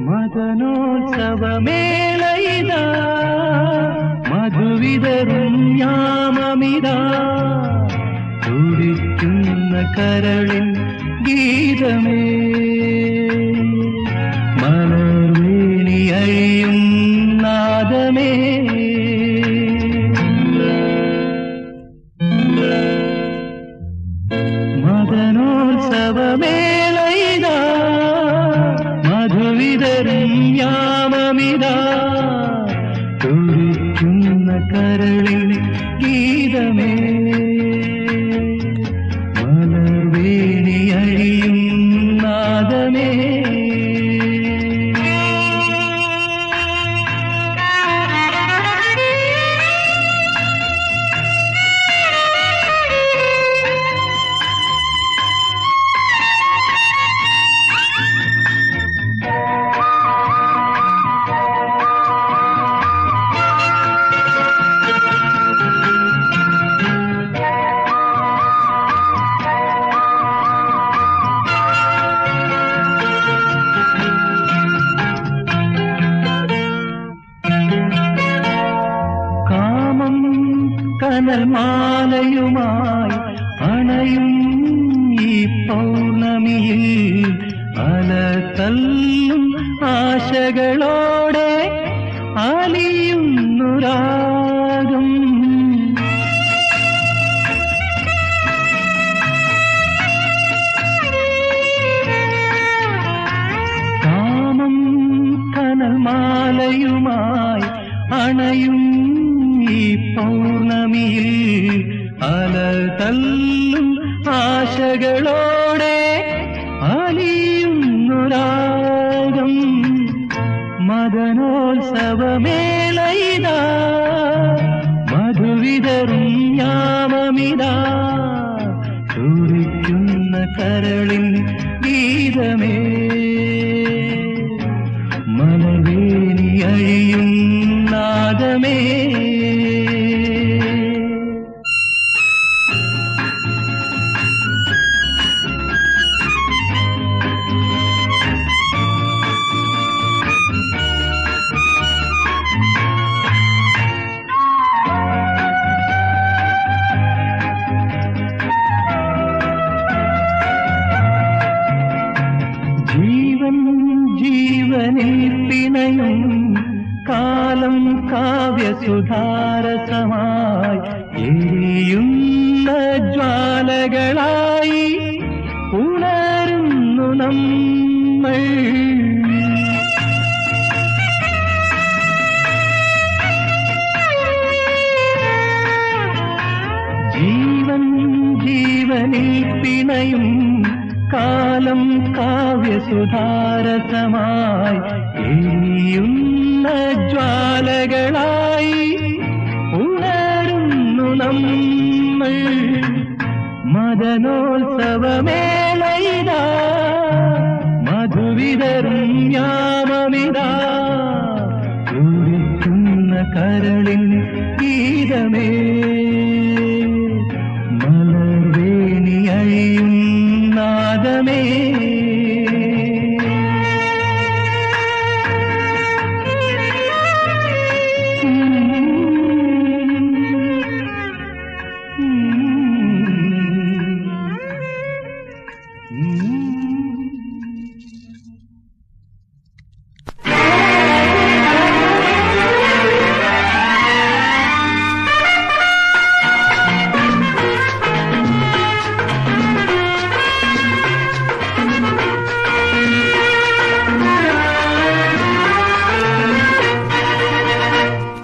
മദനോത്സവമേളയിതാ മധുവിതറും യാമമിതാ തുടിക്കുന്ന കരളിൻ ഗീതമേ മലർവേണി അഴിയും നാദമേ മദനോത്സവമേളയിതാ മധുവിതറും യാമമിതാ തുടിക്കുന്ന കരളിൻ ഗീതമേ മലർവേണി അഴിയും നാദമേ കനൽ മാലയുമായി അണയും ഈ പൗർണമിയിൽ അലതല്ലും ആശകളോടെ അലിയുന്നു രാഗം കാമം കനൽ മാലയുമായി അണയും ഈ പൗർണമിയിൽ അലതല്ലും ആശകളോടെ അലിയുന്നു രാഗം മദനോത്സവമേളയിതാ മധുവിതറും യാമമിതാ തുടിക്കുന്ന കരളിൻ ഗീതമേ മലർവേണി അഴിയും നാദമേ ജീവൻ ജീവനിൽ പിണയും കാലം കാവ്യസുധാരസമായി എരിയുന്ന ജ്വാലകളായി ഉണരുന്നു നമ്മൾ ജീവൻ ജീവനിൽ പിണയും കാലം കാവ്യസുധാരസമായി എരിയുന്ന ജ്വാലകളായി ഉണരുന്നു നമ്മൾ മദനോത്സവമേളയിതാ മധുവിതറും യാമമിതാ തുടിക്കുന്ന കരളിൻ ഗീതമേ മലർവേണി അഴിയും നാദമേ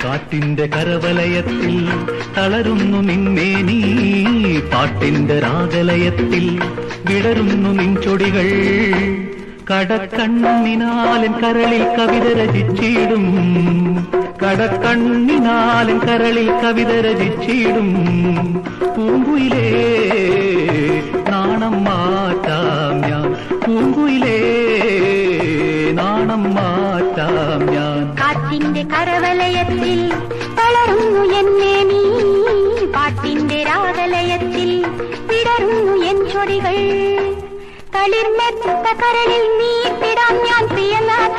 കാറ്റിന്റെ കരവലയത്തിൽ തളരുന്നു നിന്നെ നീ പാട്ടിന്റെ രാഗലയത്തിൽ വിടരുന്നു നിൻചൊടികൾ കടക്കണ്ണിനാലൻ കരളിൽ കവിത രചിച്ചിടും കടക്കണ്ണിനാലൻ കരളിൽ കവിത രചിച്ചിടും പൂങ്കുയിലേ നാണം മാറ്റാം ഞാൻ പൂങ്കുയിലേ നാണം മാറ്റാം ഞാൻ കാറ്റിന്റെ കരവലയത്തിൽ തളരുന്നു എന്നെ നീ പാട്ടിന്റെ രാഗലയത്തിൽ വിടരുന്നു എൻ ചൊടികൾ തളിർമെത്ത കരളിൽ നീട്ടിടാം ഞാൻ പ്രിയനാഥ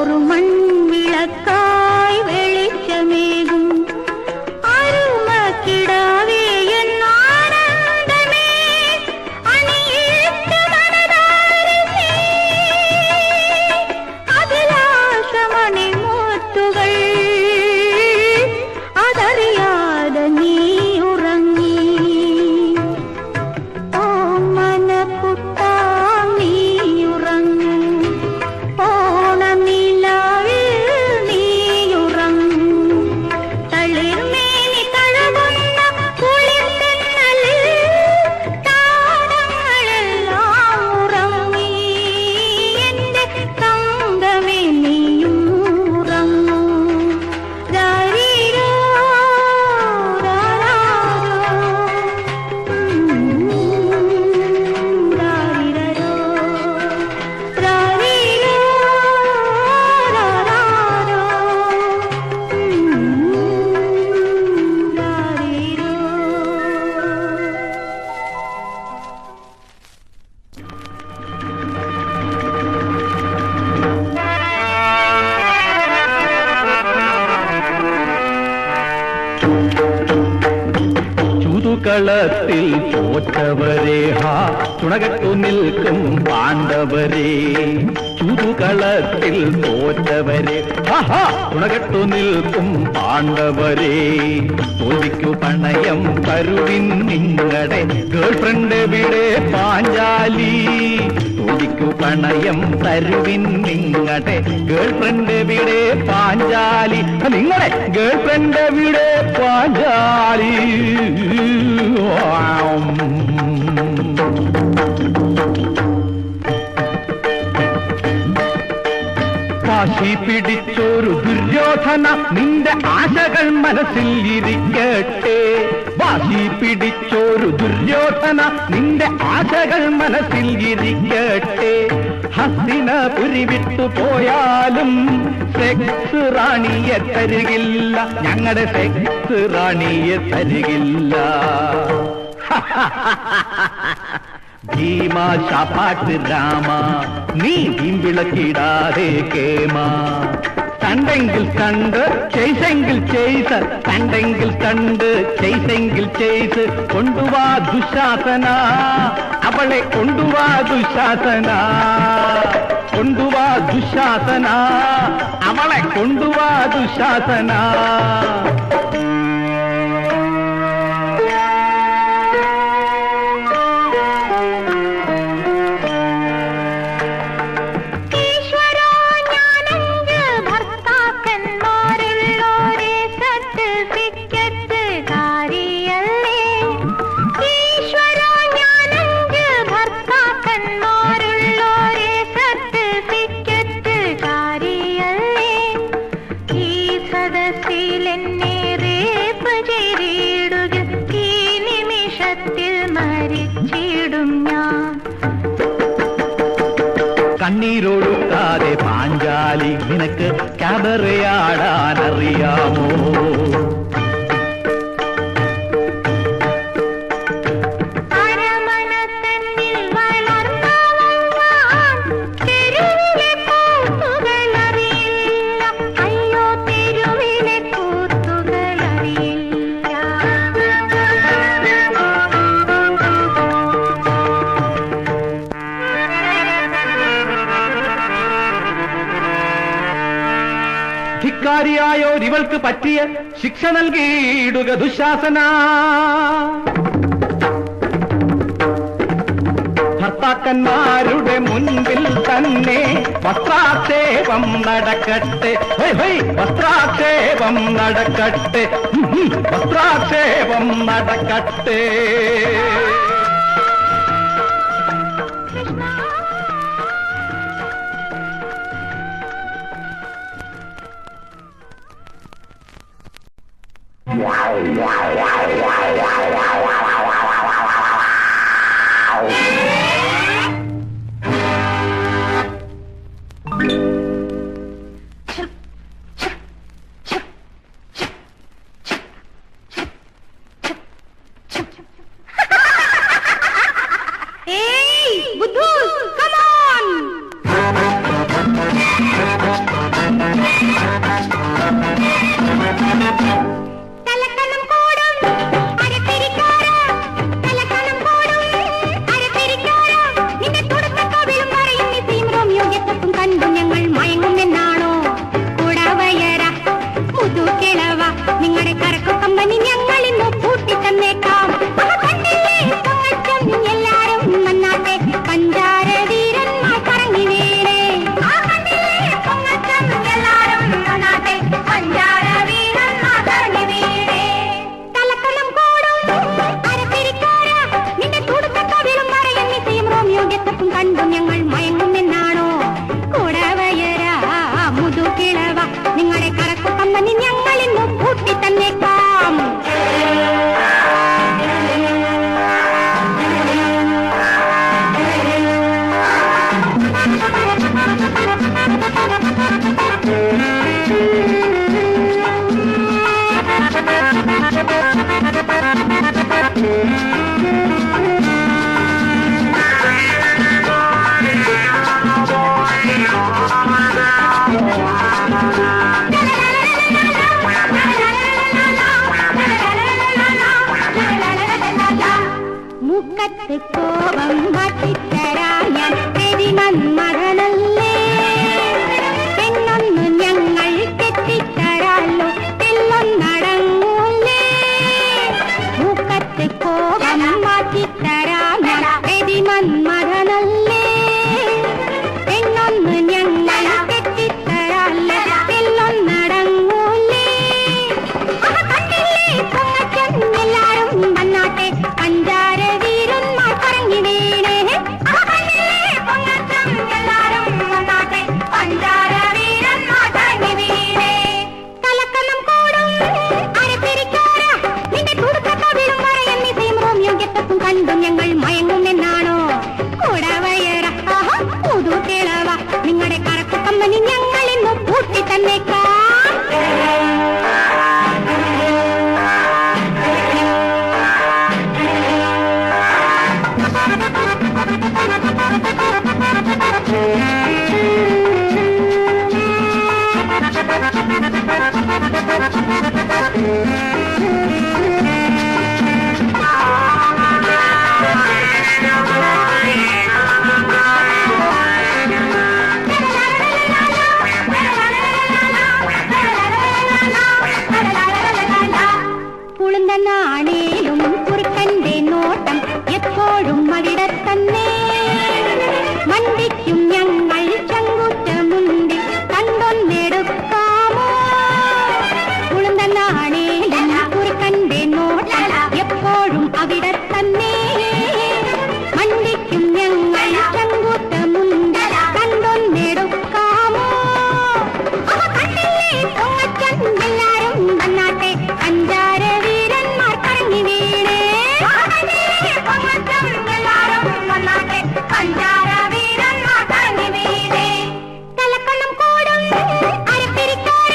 ഒരു മൺവിളക്കായി വെളിച്ചമേകും അരുമക്കിടാവേ എന്നാനന്ദമേ അണിയേറ്റ മനതാരിലേ അഭിലാഷമണിമുത്തുകൾ അതറിയാതെ നീ ഉറങ്ങി ഓ മനക്കുട്ടാ നീ ഉറങ്ങി ഓണനിലാവിൽ നീ ഉറങ്ങി തളിർമേനി തഴുകുന്ന കുളിർത്തന്നലിൽ താരങ്ങളെല്ലാം ഉറങ്ങി എന്റെ തങ്കമേ നീയും ഉറങ്ങൂ രാരീരോ രാരാരോ രാരീരോ രാരീരോ രാരാരോ ചുതുകളത്തിൽ തോറ്റവരെ ഹാ തുണകത്തു നിൽക്കും പാണ്ഡവരെ ചുതുകളത്തിൽ തോറ്റവരെ ഹാ തുണകത്തു നിൽക്കും പാണ്ഡവരെ തോൽവിക്കു പണയം തരുവിൻ നിങ്ങളുടെ ഗേൾഫ്രണ്ട് എവിടെ പാഞ്ചാലി തോൽവിക്കു പണയം തരുവിൻ നിങ്ങളുടെ ഗേൾഫ്രണ്ട് എവിടെ പാഞ്ചാലി നിങ്ങളുടെ ഗേൾഫ്രണ്ട് എവിടെ പാഞ്ചാലി വാശി പിടിച്ചൊരു ദുര്യോധന നിന്റെ ആശകൾ മനസ്സിൽ ഇരിക്കട്ടെ വാശി പിടിച്ചൊരു ദുര്യോധന നിന്റെ ആശകൾ മനസ്സിൽ ഇരിക്കട്ടെ ഹസ്തിനപുരി വിട്ടു പോയാലും സെക്സ് റാണിയെ തരികില്ല ഞങ്ങളുടെ സെക്സ് റാണിയെ തരികില്ല ഭീമാ ശാപാട്ട് രാമ നീ വിളക്കിടാതെ കേമ കണ്ടെങ്കിൽ കണ്ട് ചെയ്സെങ്കിൽ ചെയ്സ് കണ്ടെങ്കിൽ കണ്ട് ചെയ്സെങ്കിൽ ചെയ്സ് കൊണ്ടുവാ ദുശാസന അവളെ കൊണ്ടുവാ ദുശാസന കൊണ്ടുവാ ദുശാസന അവളെ കൊണ്ടുവാ ദുശാസന കണ്ണീരൊഴുക്കാതെ പാഞ്ചാലി നിനക്ക് ക്യാബറയാടാനറിയാമോ ധിക്കാരിയായോരിവൾക്ക് പറ്റിയ ശിക്ഷ നൽകിയിടുക ദുശാസന ഭർത്താക്കന്മാരുടെ മുൻപിൽ തന്നെ വസ്ത്രാക്ഷേപം നടക്കട്ടെ വസ്ത്രാക്ഷേപം നടക്കട്ടെ വസ്ത്രാക്ഷേപം നടക്കട്ടെ Hey, Buddhu, come on! മുക്കത്ത് കോപം മാറ്റിത്തരാ ഞാൻ മന്മഥനല്ലേ പെണ്ണൊന്നു ഞങ്ങൾ തെറ്റിത്തരാലോ തെല്ലൊന്നടങ്ങൂലേ മുക്കത്ത് കോപം മാറ്റിത്തരാ ഞാൻ മന്മഥനല്ലേ പെണ്ണൊന്നു ഞങ്ങൾ തെറ്റിത്തരാലോ തെല്ലൊന്നടങ്ങൂലേ കണ്ടില്ലേ പൊങ്ങച്ചൻ എല്ലാരും വന്നാട്ടെ പഞ്ചാര വീരന്മാർ കറങ്ങി വീണേ പൊങ്ങച്ചൻ എല്ലാരും വന്നാട്ടെ പഞ്ചാര വീരന്മാർ കറങ്ങി വീണേ തലക്കനം കൂടും അരപ്പിരിക്കാര നിന്റെ തുടുത്ത വിടും വരയും ഇസയും റോമിയോ ഗെറ്റത്തും കണ്ടു ഞങ്ങൾ മയങ്ങുമെന്നാണോ കൂടവയറ പുതു തിളവ നിങ്ങളുടെ കറക്കു കമ്പനി ഞങ്ങൾ ഇന്ന് പൂട്ടി തന്നേക്കാം നാണേലും കുറുക്കന്റെ നോട്ടം എപ്പോഴും അവിടെ തന്നെ മണ്ടിക്കും ഞങ്ങൾ ചങ്കൂറ്റമുണ്ട് കണ്ടൊന്നെടുക്കാമോ കുളുന്ന നാണേലും കുറുക്കന്റെ നോട്ടം എപ്പോഴും അവിടെ തന്നെ മണ്ടിക്കും ഞങ്ങൾ ചങ്കൂറ്റമുണ്ട് കണ്ടൊന്നെടുക്കാമോ കണ്ടില്ലേ പൊങ്ങച്ചൻ എല്ലാരും വന്നാട്ടെ അഞ്ചാര വീരന്മാർ കറങ്ങി വീണേ പൊങ്ങച്ചൻ എല്ലാരും വന്നാട്ടെ അഞ്ചാര വീരന്മാർ കറങ്ങി വീണേ തലക്കണ്ണം കൂടും അരപ്പിരിക്കാര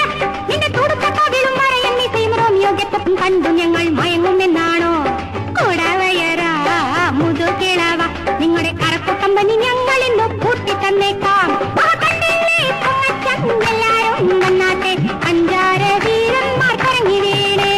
നിന്റെ തുടുത്ത കവിളും വരയും ഇസയും റോമിയോ ഗെറ്റപ്പും കണ്ടു ഞങ്ങൾ മയങ്ങുമെന്നാണോ കൂടവയറാ മുതുകിളവ നിങ്ങളുടെ കറക്കു കമ്പനി ഞങ്ങൾ ഇന്ന് പൂട്ടി തന്നേക്കാം കണ്ടില്ലേ പൊങ്ങച്ചൻ എല്ലാരും വന്നാട്ടെ അഞ്ചാര വീരന്മാർ കറങ്ങി വീണേ